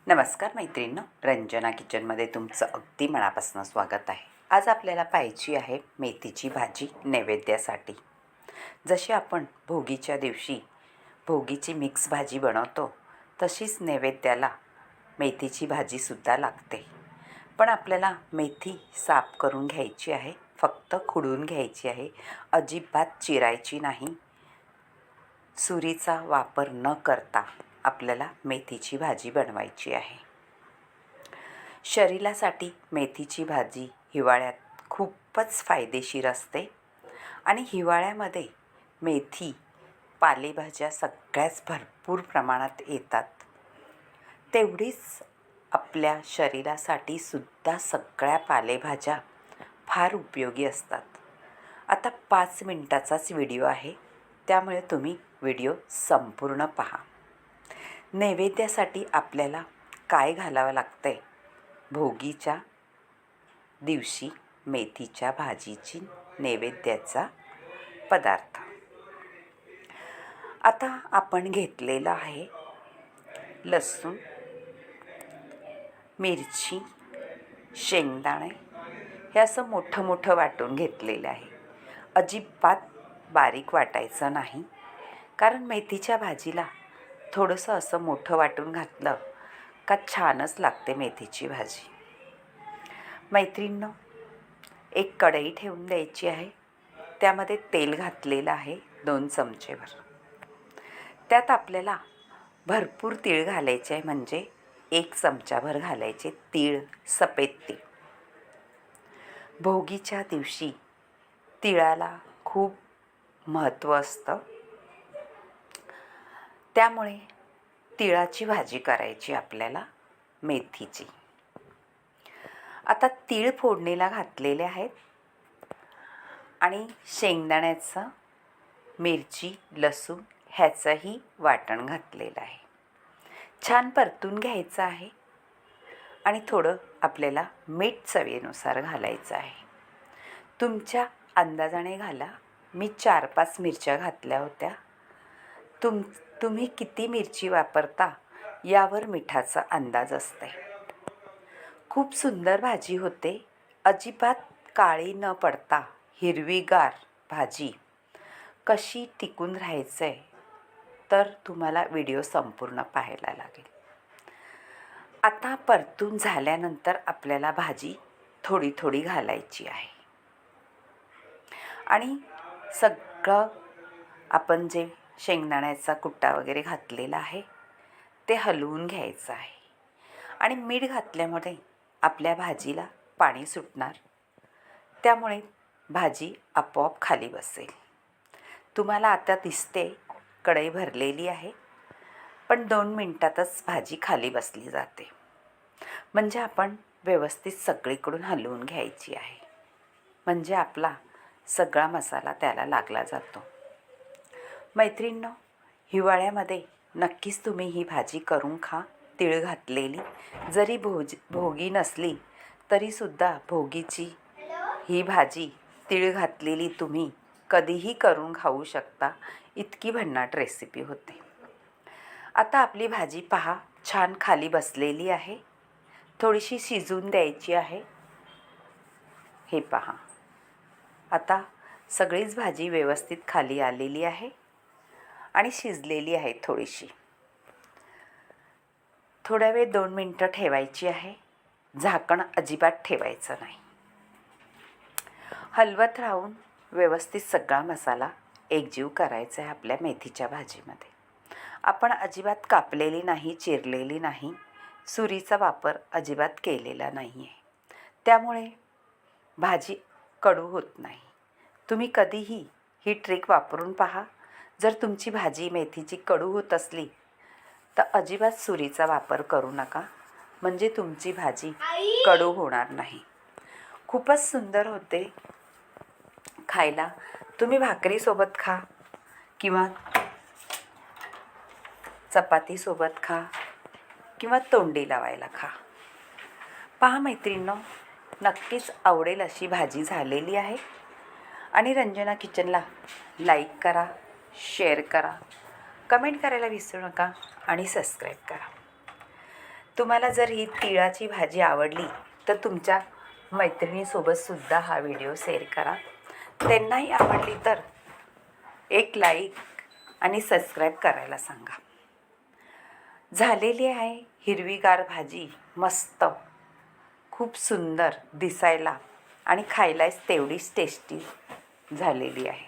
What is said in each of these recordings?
नमस्कार मैत्रिणींनो, रंजना किचनमध्ये तुमचं अगदी मनापासून स्वागत आहे. आज आपल्याला पाहिजे आहे मेथीची भाजी नैवेद्यासाठी. जशी आपण भोगीच्या दिवशी भोगीची मिक्स भाजी बनवतो तशीच नैवेद्याला मेथीची भाजीसुद्धा लागते. पण आपल्याला मेथी साफ करून घ्यायची आहे, फक्त खुडून घ्यायची आहे, अजिबात चिरायची नाही. सुरीचा वापर न करता आपल्याला मेथीची भाजी बनवायची आहे. शरीरासाठी मेथीची भाजी हिवाळ्यात खूपच फायदेशीर असते आणि हिवाळ्यामध्ये मेथी पालेभाज्या सगळ्याच भरपूर प्रमाणात येतात. तेवढीच आपल्या शरीरासाठी सुद्धा सगळ्या पालेभाज्या फार उपयोगी असतात. आता 5 मिनिटाचाच व्हिडिओ आहे, त्यामुळे तुम्ही व्हिडिओ संपूर्ण पहा. नैवेद्यासाठी आपल्याला काय घालावं लागतं आहे? भोगीच्या दिवशी मेथीच्या भाजीची नैवेद्याचा पदार्थ. आता आपण घेतलेला आहे लसूण, मिरची, शेंगदाणे हे असं मोठं मोठं वाटून घेतलेलं आहे. अजिबात बारीक वाटायचं नाही, कारण मेथीच्या भाजीला थोडंसं असं मोठं वाटून घातलं का छानच लागते मेथीची भाजी. मैत्रिणींनो, एक कढई ठेवून द्यायची आहे. त्यामध्ये तेल घातलेलं आहे 2 चमचेभर. त्यात आपल्याला भरपूर तीळ घालायचे आहे, म्हणजे 1 चमचाभर घालायचे तीळ, सफेद तीळ. भोगीच्या दिवशी तिळाला खूप महत्त्व असतं, त्यामुळे तिळाची भाजी करायची आपल्याला मेथीची. आता तीळ फोडणीला घातलेले आहेत आणि शेंगदाण्याचं, मिरची, लसूण ह्याचंही वाटण घातलेलं आहे. छान परतून घ्यायचं आहे आणि थोडं आपल्याला मीठ चवीनुसार घालायचं आहे. तुमच्या अंदाजाने घाला. मी 4-5 मिरच्या घातल्या होत्या. तुम्ही किती मिरची वापरता यावर मिठाचा अंदाज असते. खूप सुंदर भाजी होते. अजिबात काळी न पडता हिरवीगार भाजी कशी टिकून राहायचं आहे तर तुम्हाला व्हिडिओ संपूर्ण पाहायला लागेल. आता परतून झाल्यानंतर आपल्याला भाजी थोडी थोडी घालायची आहे आणि सगळं आपण जे शेंगदाण्याचा कुट्टा वगैरे घातलेला आहे ते हलवून घ्यायचं आहे. आणि मीठ घातल्यामुळे आपल्या भाजीला पाणी सुटणार, त्यामुळे भाजी आपोआप खाली बसेल. तुम्हाला आता दिसते कढई भरलेली आहे, पण 2 मिनिटातच भाजी खाली बसली जाते. म्हणजे आपण व्यवस्थित सगळीकडून हलवून घ्यायची आहे, म्हणजे आपला सगळा मसाला त्याला लागला जातो. मैत्रिणींनो, हिवाळ्यामध्ये नक्कीच तुम्ही ही भाजी करून खा. तीळ घातलेली जरी भोगी नसली तरीसुद्धा भोगीची ही भाजी तीळ घातलेली तुम्ही कधीही करून खाऊ शकता. इतकी भन्नाट रेसिपी होते. आता आपली भाजी पहा, छान खाली बसलेली आहे. थोडीशी शिजून द्यायची आहे. हे पहा, आता सगळीच भाजी व्यवस्थित खाली आलेली आहे आणि शिजलेली आहे. थोडीशी थोड्या वेळ 2 मिनिटं ठेवायची आहे. झाकण अजिबात ठेवायचं नाही. हलवत राहून व्यवस्थित सगळा मसाला एकजीव करायचा आहे आपल्या मेथीच्या भाजीमध्ये. आपण अजिबात कापलेली नाही, चिरलेली नाही, सुरीचा वापर अजिबात केलेला नाही आहे, त्यामुळे भाजी कडू होत नाही. तुम्ही कधीही ही ट्रिक वापरून पहा. जर तुमची भाजी मेथीची कडू होत असली तर अजिबात सुरीचा वापर करू नका, म्हणजे तुमची भाजी कडू होणार नाही. खूपच सुंदर होते खायला. तुम्ही भाकरीसोबत खा किंवा चपातीसोबत खा किंवा तोंडी लावायला खा. पहा मैत्रिणींनो, नक्कीच आवडेल अशी भाजी झालेली आहे. आणि रंजना किचनला लाईक करा, शेअर करा, कमेंट करायला विसरू नका आणि सबस्क्राईब करा. तुम्हाला जर ही तिळाची भाजी आवडली तर तुमच्या मैत्रिणीसोबतसुद्धा हा व्हिडिओ शेअर करा. त्यांनाही आवडली तर एक लाईक आणि सबस्क्राईब करायला सांगा. झालेली आहे हिरवीगार भाजी, मस्त, खूप सुंदर दिसायला आणि खायलाच तेवढीच टेस्टी झालेली आहे.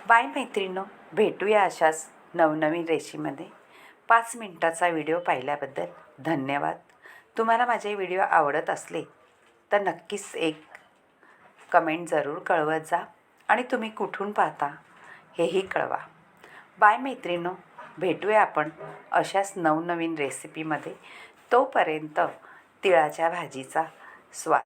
बाय मैत्रिणींनो, भेटूया अशाच नवनवीन रेसिपीमध्ये. 5 मिनिटाचा व्हिडिओ पाहिल्याबद्दल धन्यवाद. तुम्हाला माझे व्हिडिओ आवडत असले तर नक्कीच एक कमेंट जरूर कळवत जा आणि तुम्ही कुठून पाहता हेही कळवा. बाय मैत्रिणींनो, भेटूया आपण अशाच नवनवीन रेसिपीमध्ये. तोपर्यंत तिळाच्या भाजीचा स्वाद